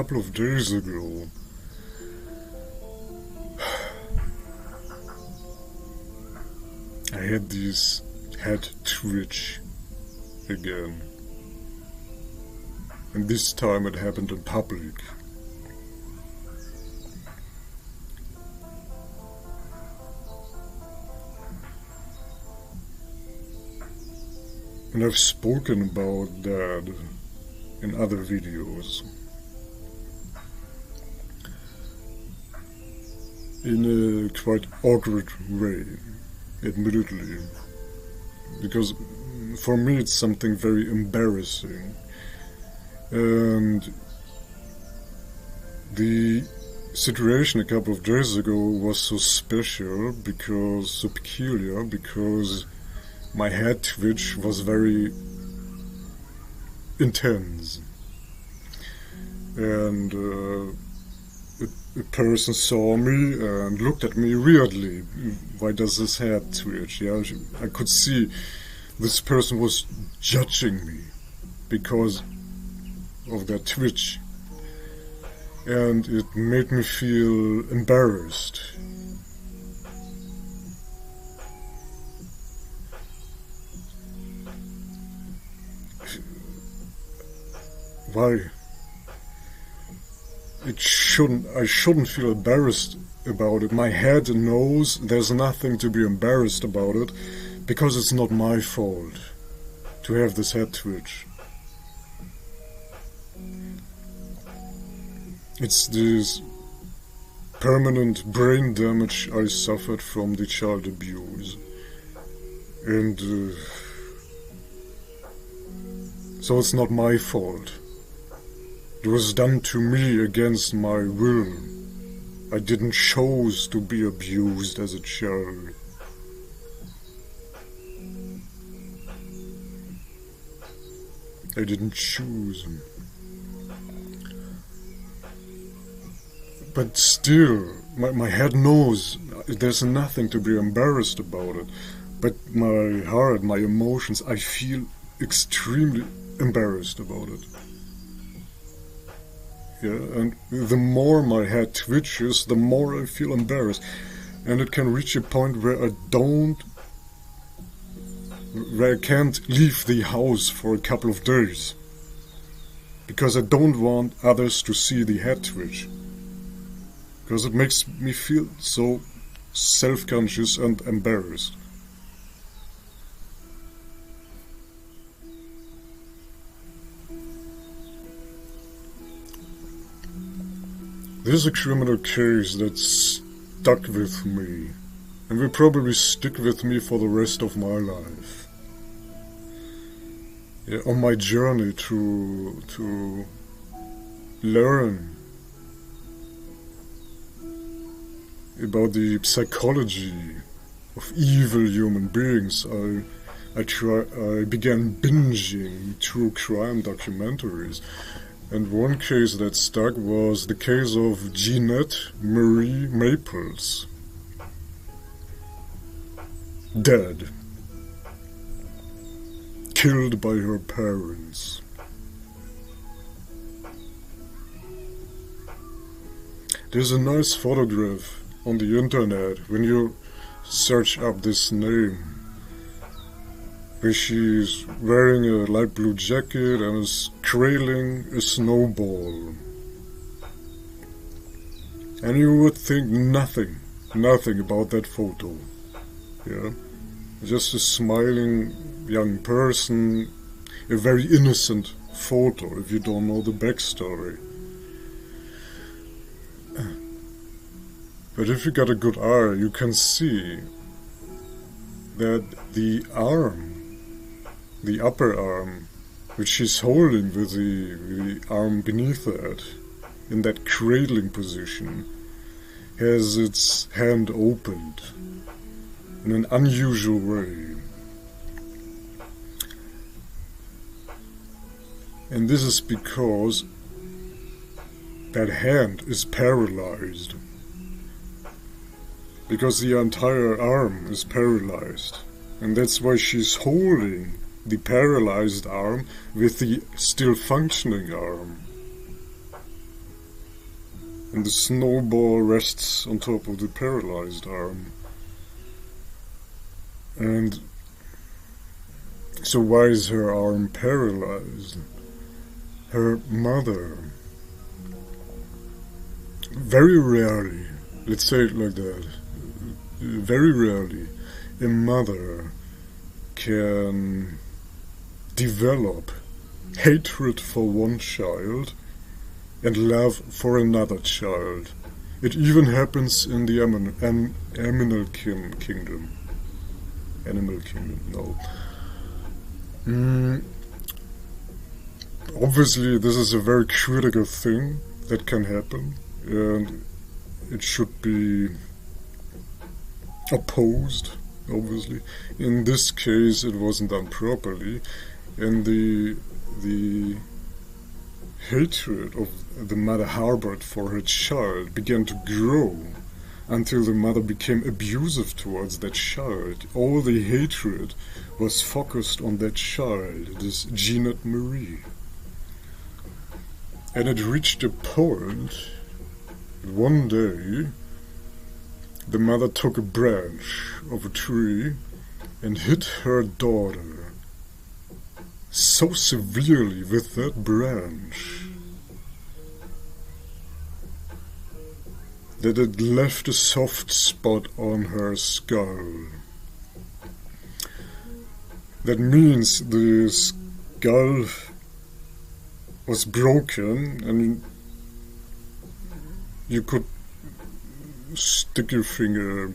couple of days ago. I had this head twitch again. And this time it happened in public. And I've spoken about that in other videos. In a quite awkward way, admittedly. Because for me it's something very embarrassing. And the situation a couple of days ago was so special, so peculiar, because my head twitch was very intense. And a person saw me and looked at me weirdly. Why does this head twitch? Yeah, I could see this person was judging me because of that twitch. And it made me feel embarrassed. Why? I shouldn't feel embarrassed about it. My head knows there's nothing to be embarrassed about it, because it's not my fault to have this head twitch. It's this permanent brain damage I suffered from the child abuse. And so it's not my fault. It was done to me against my will. I didn't choose to be abused as a child. I didn't choose. But still, my head knows there's nothing to be embarrassed about it. But my heart, my emotions, I feel extremely embarrassed about it. Yeah, and the more my head twitches, the more I feel embarrassed. And it can reach a point where I can't leave the house for a couple of days. Because I don't want others to see the head twitch. Because it makes me feel so self-conscious and embarrassed. This is a criminal case that stuck with me, and will probably stick with me for the rest of my life. Yeah, on my journey to learn about the psychology of evil human beings, I began binging true crime documentaries. And one case that stuck was the case of Jeanette Marie Maples. Dead. Killed by her parents. There's a nice photograph on the internet when you search up this name, where she's wearing a light blue jacket and is trailing a snowball. And you would think nothing about that photo. Yeah, just a smiling young person, a very innocent photo if you don't know the backstory. But if you got a good eye, you can see that the arm, the upper arm, which she's holding with the arm beneath that, in that cradling position, has its hand opened in an unusual way. And this is because that hand is paralyzed. Because the entire arm is paralyzed. And that's why she's holding the paralyzed arm with the still functioning arm. and the snowball rests on top of the paralyzed arm. And so why is her arm paralyzed? Her mother, very rarely, let's say it like that, very rarely, a mother can develop hatred for one child and love for another child. It even happens in the animal kingdom. Animal kingdom, no. Obviously, this is a very critical thing that can happen, and it should be opposed, obviously. In this case, it wasn't done properly, and the hatred of the mother harbored for her child began to grow until the mother became abusive towards that child. All the hatred was focused on that child, this Jeanette Marie. And it reached a point, one day, the mother took a branch of a tree and hit her daughter so severely with that branch that it left a soft spot on her skull. That means the skull was broken and you could stick your finger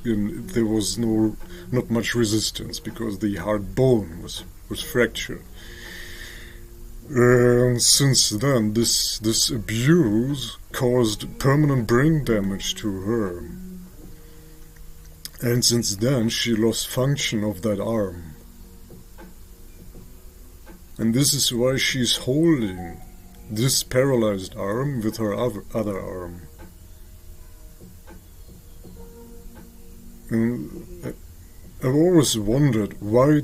in. There was not much resistance because the hard bone was fractured. And since then, this abuse caused permanent brain damage to her. And since then, she lost function of that arm. And this is why she's holding this paralyzed arm with her other arm. And I've always wondered, why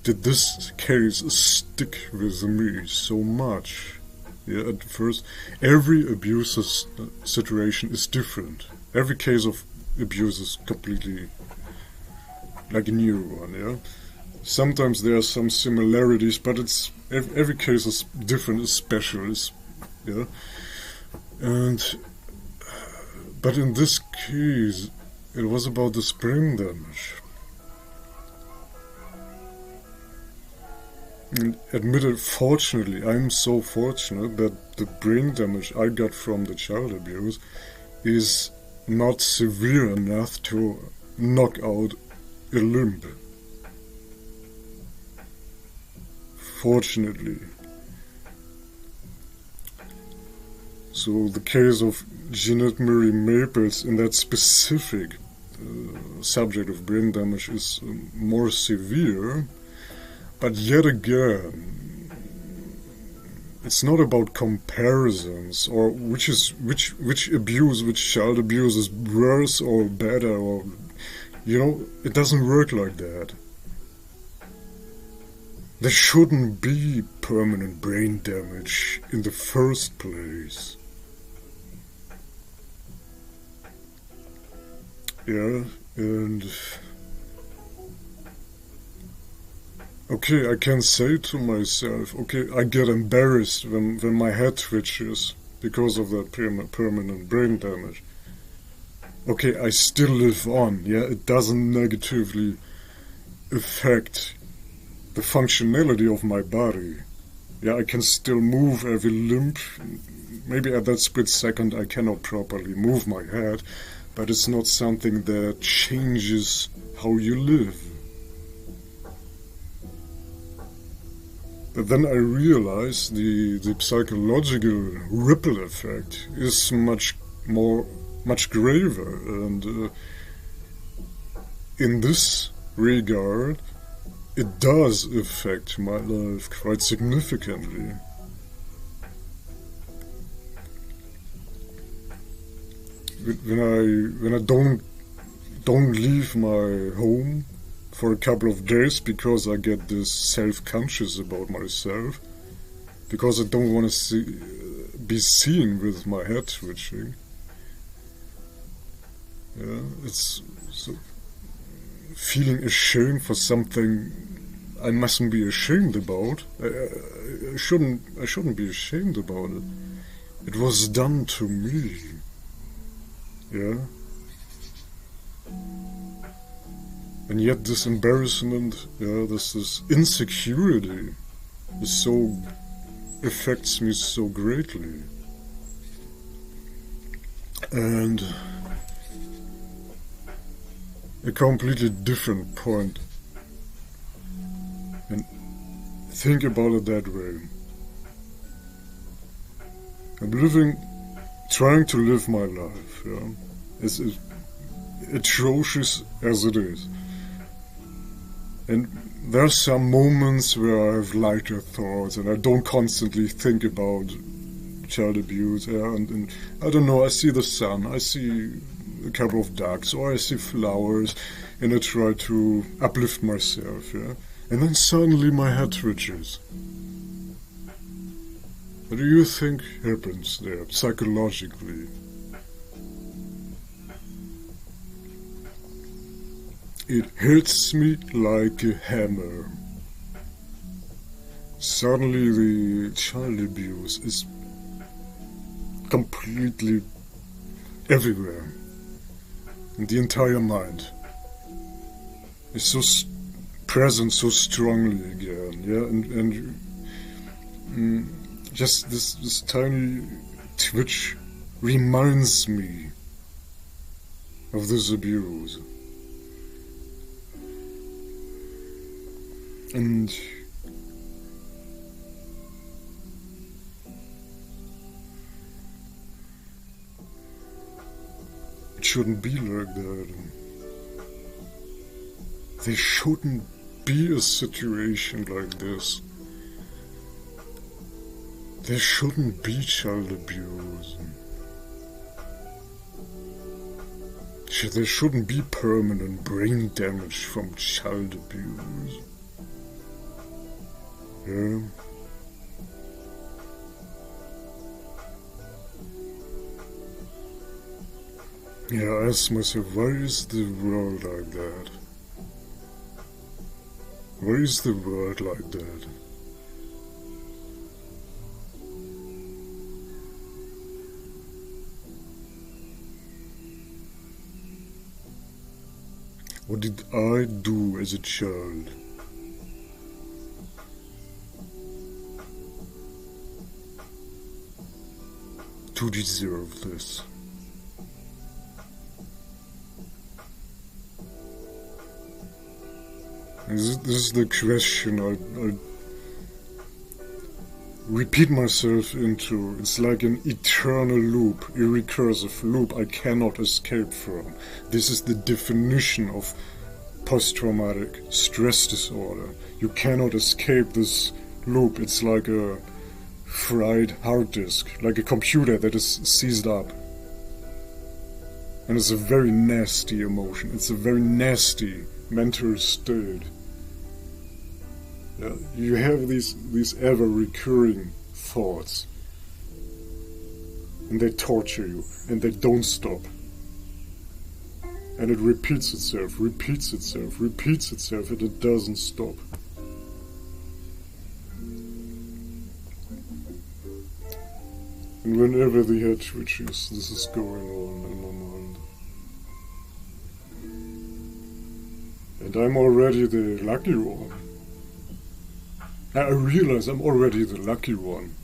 did this case stick with me so much? Yeah, at first, every abuse situation is different. Every case of abuse is completely like a new one, yeah? Sometimes there are some similarities, but it's every case is different, is special, yeah? But in this case, it was about the brain damage. And admitted, fortunately, I'm so fortunate that the brain damage I got from the child abuse is not severe enough to knock out a limb. Fortunately. So the case of Jeanette Marie Maples in that specific subject of brain damage is more severe. But yet again, it's not about comparisons or which abuse, which child abuse is worse or better, or it doesn't work like that. There shouldn't be permanent brain damage in the first place. Yeah, and okay, I can say to myself, okay, I get embarrassed when my head twitches because of that permanent brain damage. Okay, I still live on, yeah, it doesn't negatively affect the functionality of my body. Yeah, I can still move every limb. Maybe at that split second I cannot properly move my head, but it's not something that changes how you live. But then I realized the psychological ripple effect is much graver, and in this regard, it does affect my life quite significantly. When I don't leave my home for a couple of days because I get this self-conscious about myself, because I don't want to be seen with my head twitching. Yeah, it's so feeling ashamed for something I mustn't be ashamed about. I shouldn't be ashamed about it. It was done to me. Yeah. And yet this embarrassment, yeah, this insecurity affects me so greatly. And a completely different point. And think about it that way. I'm trying to live my life, yeah, as atrocious as it is. And there are some moments where I have lighter thoughts and I don't constantly think about child abuse, yeah, and I don't know, I see the sun, I see a couple of ducks, or I see flowers, and I try to uplift myself, yeah, and then suddenly my head twitches. What do you think happens there, psychologically? It hits me like a hammer. Suddenly the child abuse is completely everywhere. And the entire mind is so present so strongly again, yeah, and just this tiny twitch reminds me of this abuse. And it shouldn't be like that. There shouldn't be a situation like this. There shouldn't be child abuse. There shouldn't be permanent brain damage from child abuse. Yeah. Yeah, I ask myself, why is the world like that? Why is the world like that? What did I do as a child? To deserve this? This is the question I repeat myself into. It's like an eternal loop, a recursive loop I cannot escape from. This is the definition of post-traumatic stress disorder. You cannot escape this loop. It's like a fried hard disk, like a computer that is seized up. And it's a very nasty emotion. It's a very nasty mental state. Yeah, you have these ever-recurring thoughts, and they torture you, and they don't stop. And it repeats itself, repeats itself, repeats itself, and it doesn't stop. And whenever the head twitches, this is going on in my mind. And I'm already the lucky one. I realize I'm already the lucky one.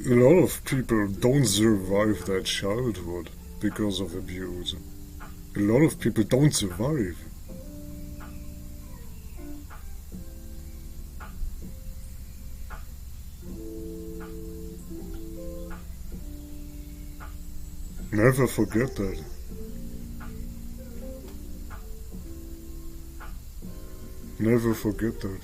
A lot of people don't survive their childhood because of abuse. A lot of people don't survive. Never forget that. Never forget that.